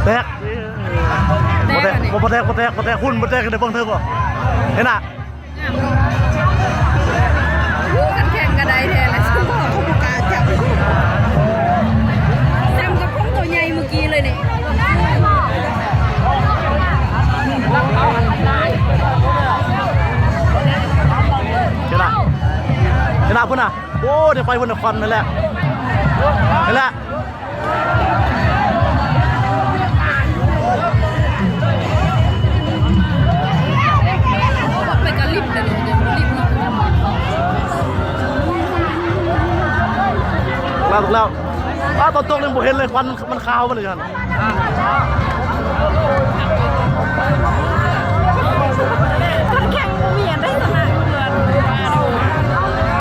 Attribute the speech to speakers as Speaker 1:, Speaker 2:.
Speaker 1: แตกบ่แตกบ่แตกบ่แตกบ่แตกหุ่นบ่แตกกันได้เบิ่งเธอบ่เห็นน่ะ
Speaker 2: กันแข่งกันได้แท้เลยสมองเขาบุกาจับจำกับพงตัวใหญ่เมื่อกี้เลยนี่
Speaker 1: เห็นน่ะเห็นน่ะเพิ่นน่ะโอ้เดี๋ยวไปเพิ่นน่ะควันนั่นแหละนั่นแหละ
Speaker 2: ไปกระลิบเลยลิบ
Speaker 1: แล้วตอนตกยังบ่เห็นเลยควันมันขาวมาเลยกัน